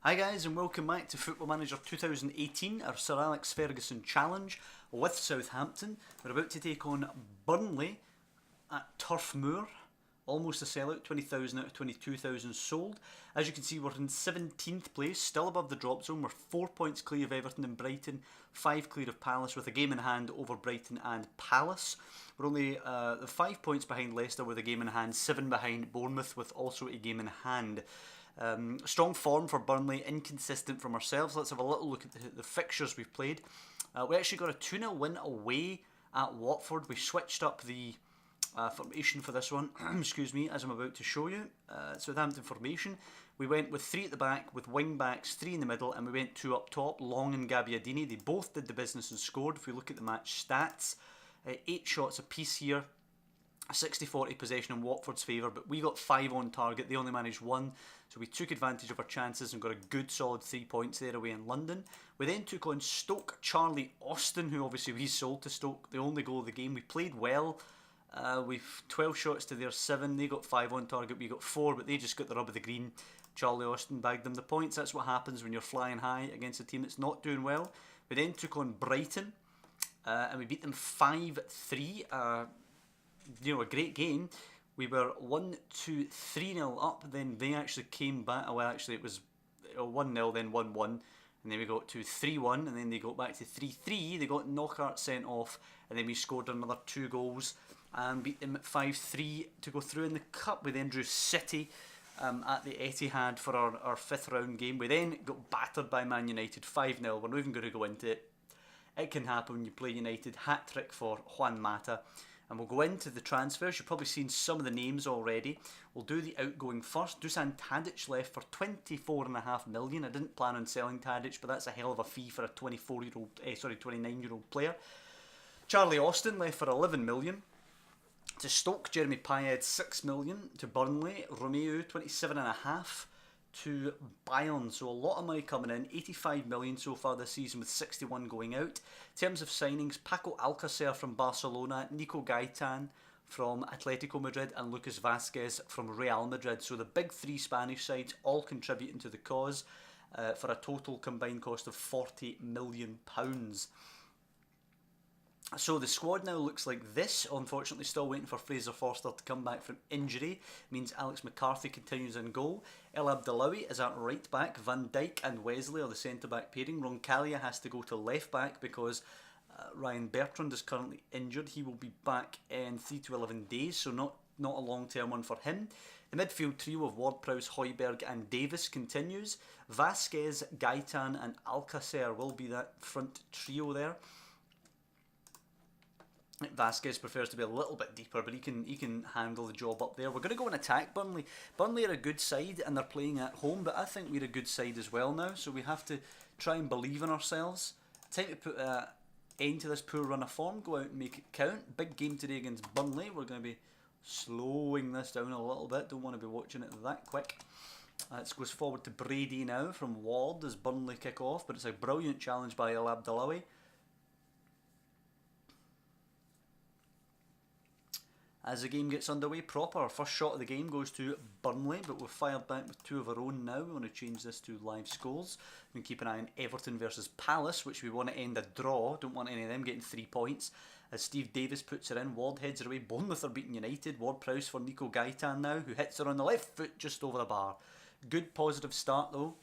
Hi guys and welcome back to Football Manager 2018, our Sir Alex Ferguson challenge with Southampton. We're about to take on Burnley at Turf Moor. Almost a sellout, 20,000 out of 22,000 sold. As you can see, we're in 17th place, still above the drop zone. We're 4 points clear of Everton and Brighton, 5 clear of Palace with a game in hand over Brighton and Palace. We're only 5 points behind Leicester with a game in hand, 7 behind Bournemouth with also a game in hand. Strong form for Burnley, inconsistent from ourselves. Let's have a little look at the fixtures we've played. We actually got a 2-0 win away at Watford. We switched up the formation for this one, excuse me, as I'm about to show you. Southampton formation. We went with 3 at the back, with wing backs, 3 in the middle, and we went 2 up top, Long and Gabbiadini. They both did the business and scored. If we look at the match stats, 8 shots apiece here. 60-40 possession in Watford's favour, but we got 5 on target. They only managed 1, so we took advantage of our chances and got a good solid 3 points there away in London. We then took on Stoke, Charlie Austin, who obviously we sold to Stoke, the only goal of the game. We played well. We've 12 shots to their 7. They got 5 on target, we got 4, but they just got the rub of the green. Charlie Austin bagged them the points. That's what happens when you're flying high against a team that's not doing well. We then took on Brighton, and we beat them 5-3. A great game. We were 1-2-3-0 up, then they actually came back. Well, actually it was 1-0, then 1-1, and then we got to 3-1, and then they got back to 3-3. They got Knockaert sent off, and then we scored another 2 goals and beat them 5-3 to go through in the cup. We then drew City at the Etihad for our 5th round game. We then got battered by Man United 5-0. We're not even going to go into it. It can happen when you play United. Hat trick for Juan Mata. And we'll go into the transfers. You've probably seen some of the names already. We'll do the outgoing first. Dusan Tadic left for 24.5 million. I didn't plan on selling Tadic, but that's a hell of a fee for a 29-year-old player. Charlie Austin left for 11 million. To Stoke, Jeremy Payet 6 million. To Burnley, Romeo 27.5. To Bayern, so a lot of money coming in, 85 million so far this season with 61 going out. In terms of signings, Paco Alcacer from Barcelona, Nico Gaitan from Atletico Madrid and Lucas Vazquez from Real Madrid. So the big 3 Spanish sides all contributing to the cause for a total combined cost of £40 million. So the squad now looks like this. Unfortunately, still waiting for Fraser Forster to come back from injury. It means Alex McCarthy continues in goal. El Abdellaoui is at right back. Van Dijk and Wesley are the centre back pairing. Roncaglia has to go to left back because Ryan Bertrand is currently injured. He will be back in 3 to 11 days, so not a long term one for him. The midfield trio of Ward-Prowse, Højbjerg and Davis continues. Vasquez, Gaitan and Alcacer will be that front trio there. Vasquez prefers to be a little bit deeper, but he can handle the job up there. We're going to go and attack Burnley. Burnley are a good side and they're playing at home, but I think we're a good side as well now, so we have to try and believe in ourselves. Time to put an end to this poor run of form, go out and make it count. Big game today against Burnley. We're going to be slowing this down a little bit, don't want to be watching it that quick. It goes forward to Brady now from Ward as Burnley kick off, but it's a brilliant challenge by El Abdellaoui. As the game gets underway proper, our first shot of the game goes to Burnley, but we've fired back with 2 of our own now. We want to change this to live scores. We can keep an eye on Everton versus Palace, which we want to end a draw. Don't want any of them getting 3 points. As Steve Davis puts it in, Ward heads it away. Bournemouth are beating United. Ward-Prowse for Nico Gaitan now, who hits it on the left foot just over the bar. Good positive start though.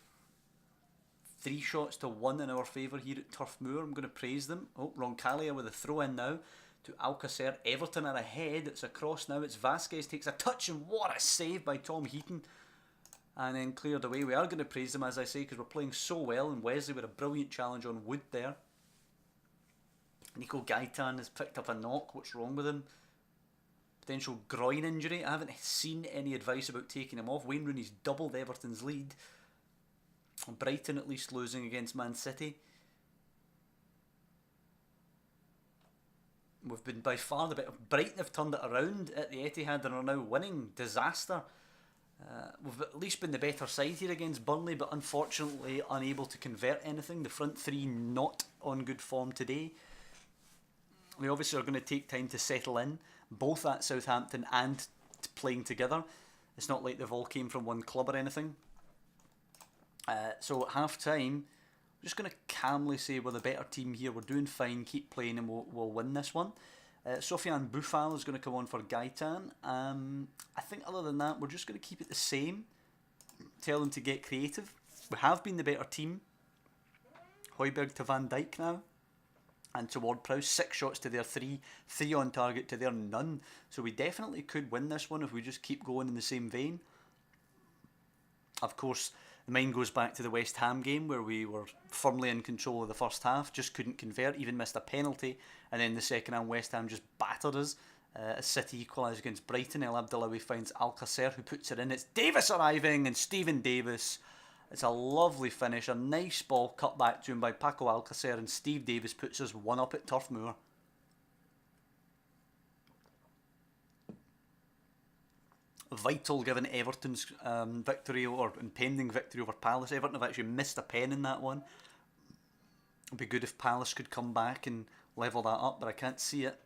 3 shots to 1 in our favour here at Turf Moor. I'm going to praise them. Oh, Roncaglia with a throw in now to Alcacer. Everton are ahead. It's a cross now. It's Vasquez takes a touch and what a save by Tom Heaton. And then cleared away. We are going to praise them, as I say, because we're playing so well. And Wesley with a brilliant challenge on Wood there. Nico Gaitan has picked up a knock. What's wrong with him? Potential groin injury. I haven't seen any advice about taking him off. Wayne Rooney's doubled Everton's lead. Brighton at least losing against Man City. We've been by far the better. Brighton have turned it around at the Etihad and are now winning. Disaster. We've at least been the better side here against Burnley, but unfortunately unable to convert anything. The front 3 not on good form today. We obviously are going to take time to settle in, both at Southampton and playing together. It's not like they've all came from one club or anything. So at half time, I'm just going to calmly say we're the better team here. We're doing fine. Keep playing, and we'll win this one. Sofiane Boufal is going to come on for Gaetan. I think other than that, we're just going to keep it the same. Tell them to get creative. We have been the better team. Højbjerg to Van Dijk now. And to Ward-Prowse, 6 shots to their 3, 3 on target to their none. So we definitely could win this one if we just keep going in the same vein. Of course, the mind goes back to the West Ham game where we were firmly in control of the first half, just couldn't convert, even missed a penalty, and then the second half West Ham just battered us. As City equalise against Brighton, El Abdellaoui finds Alcacer who puts it in. It's Davis arriving, and Stephen Davis. It's a lovely finish, a nice ball cut back to him by Paco Alcacer, and Steve Davis puts us 1 up at Turf Moor. Vital given Everton's victory or impending victory over Palace. Everton have actually missed a pen in that one. It would be good if Palace could come back and level that up, but I can't see it.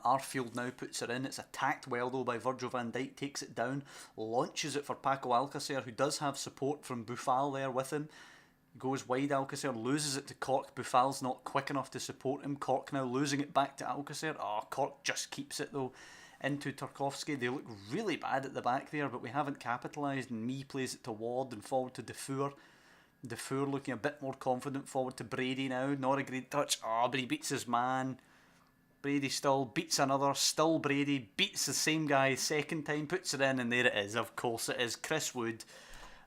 Arfield now puts it in. It's attacked well though by Virgil van Dijk, takes it down, launches it for Paco Alcacer, who does have support from Boufal there with him. Goes wide, Alcacer loses it to Cork. Boufal's not quick enough to support him. Cork now losing it back to Alcacer. Cork just keeps it though. Into Tarkowski. They look really bad at the back there, but we haven't capitalised, and Mee plays it to Ward and forward to Defour. Defour looking a bit more confident, forward to Brady now. Not a great touch. But he beats his man. Brady still beats another. Still Brady beats the same guy second time, puts it in, and there it is. Of course it is. Chris Wood,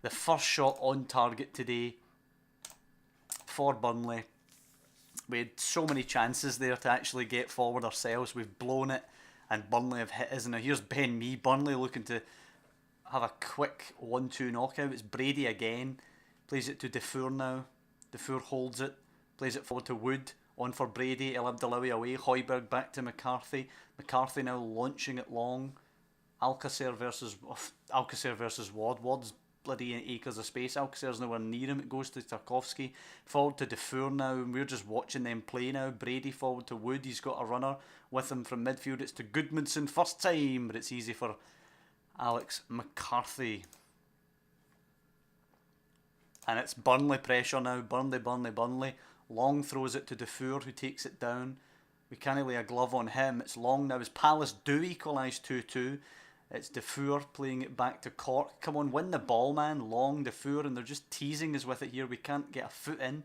the first shot on target today for Burnley. We had so many chances there to actually get forward ourselves. We've blown it, and Burnley have hit us. Now here's Ben Mee. Burnley looking to have a quick 1-2 knockout. It's Brady again. Plays it to Defour now. Defour holds it. Plays it forward to Wood. On for Brady. El Abdellaoui away. Højbjerg back to McCarthy. McCarthy now launching it long. Alcacer versus Ward. Ward's bloody acres of space. Alcacer's nowhere near him. It goes to Tarkowski. Forward to Defour now. And we're just watching them play now. Brady forward to Wood. He's got a runner with him from midfield. It's to Goodmanson. First time. But it's easy for Alex McCarthy. And it's Burnley pressure now. Burnley. Long throws it to Defour, who takes it down. We can't lay a glove on him. It's Long now as Palace do equalise 2-2. It's Defour playing it back to Cork. Come on, win the ball, man. Long, Defour, and they're just teasing us with it here. We can't get a foot in.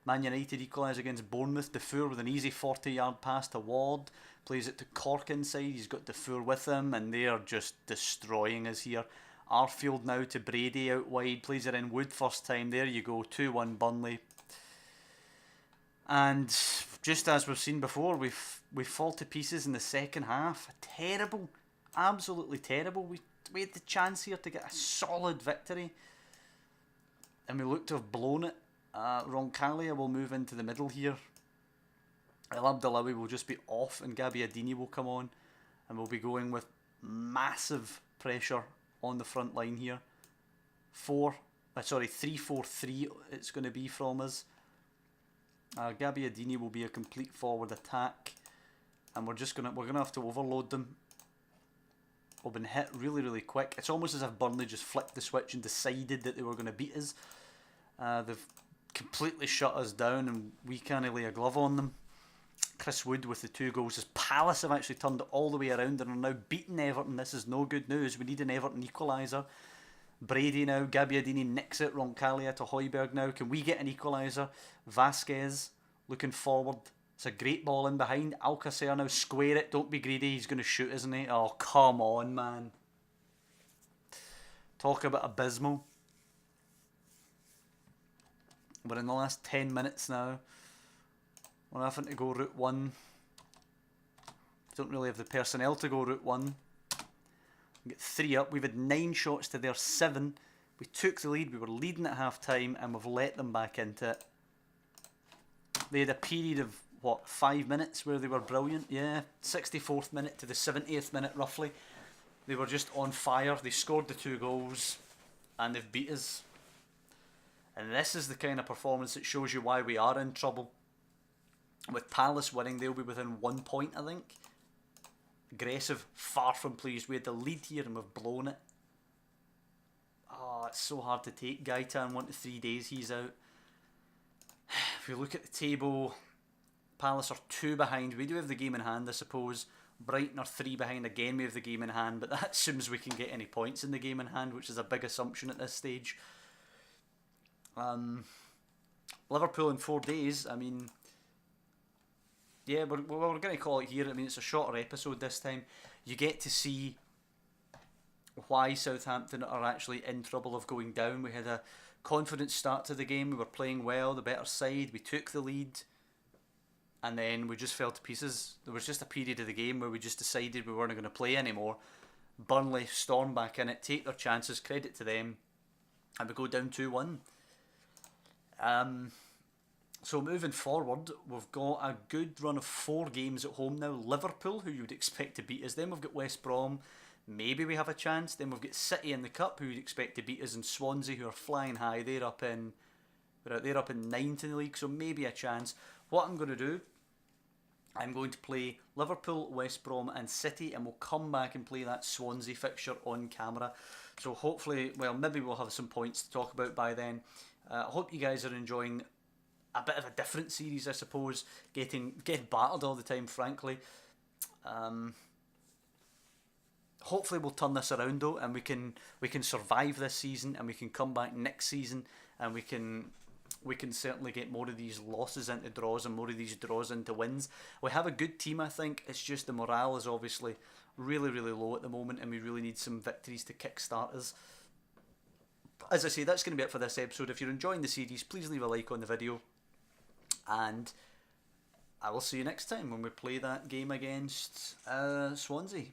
Man United equalise against Bournemouth. Defour with an easy 40-yard pass to Ward. Plays it to Cork inside. He's got Defour with him, and they are just destroying us here. Arfield now to Brady out wide. Plays it in. Wood first time. There you go. 2-1 Burnley. And just as we've seen before, we fall to pieces in the second half. Terrible, absolutely terrible. We had the chance here to get a solid victory, and we look to have blown it. Roncaglia will move into the middle here. El Abdellaoui will just be off, and Gabbiadini will come on, and we'll be going with massive pressure on the front line here. 3-4-3 it's going to be from us. Gabbiadini will be a complete forward attack, and we're gonna have to overload them. We've been hit really quick. It's almost as if Burnley just flicked the switch and decided that they were going to beat us. They've completely shut us down, and we can't lay a glove on them. Chris Wood with the 2 goals as Palace have actually turned it all the way around and are now beating Everton. This is no good news. We need an Everton equaliser. Brady now, Gabbiadini nicks it, Roncaglia to Højbjerg now. Can we get an equaliser? Vasquez looking forward. It's a great ball in behind. Alcacer now, square it, don't be greedy. He's going to shoot, isn't he? Oh, come on, man. Talk about abysmal. We're in the last 10 minutes now. We're having to go route 1. Don't really have the personnel to go route 1. Get 3 up. We've had 9 shots to their 7. We took the lead. We were leading at half time, and we've let them back into it. They had a period of 5 minutes where they were brilliant. Yeah, 64th minute to the 70th minute roughly. They were just on fire. They scored the 2 goals, and they've beat us. And this is the kind of performance that shows you why we are in trouble. With Palace winning, they'll be within 1 point, I think. Aggressive, far from pleased. We had the lead here and we've blown it. Oh, it's so hard to take. Gaitan 1 to 3 days he's out. If you look at the table, Palace are 2 behind. We do have the game in hand, I suppose. Brighton are 3 behind again. We have the game in hand, but that assumes we can get any points in the game in hand, which is a big assumption at this stage. Liverpool in 4 days. I mean, yeah, we're going to call it here. I mean, it's a shorter episode this time. You get to see why Southampton are actually in trouble of going down. We had a confident start to the game. We were playing well, the better side. We took the lead, and then we just fell to pieces. There was just a period of the game where we just decided we weren't going to play anymore. Burnley storm back in it, take their chances, credit to them, and we go down 2-1. So moving forward, we've got a good run of 4 games at home now. Liverpool, who you would expect to beat us. Then we've got West Brom. Maybe we have a chance. Then we've got City in the Cup, who you'd expect to beat us, and Swansea, who are flying high. They're up in 9th in the league, so maybe a chance. What I'm going to do, I'm going to play Liverpool, West Brom and City, and we'll come back and play that Swansea fixture on camera. So hopefully, well, maybe we'll have some points to talk about by then. I hope you guys are enjoying a bit of a different series, I suppose. Getting battered all the time, frankly. Hopefully we'll turn this around though, and we can survive this season, and we can come back next season, and we can certainly get more of these losses into draws and more of these draws into wins. We have a good team, I think. It's just the morale is obviously really, really low at the moment, and we really need some victories to kickstart us. As I say, that's going to be it for this episode. If you're enjoying the series, please leave a like on the video, and I will see you next time when we play that game against Swansea.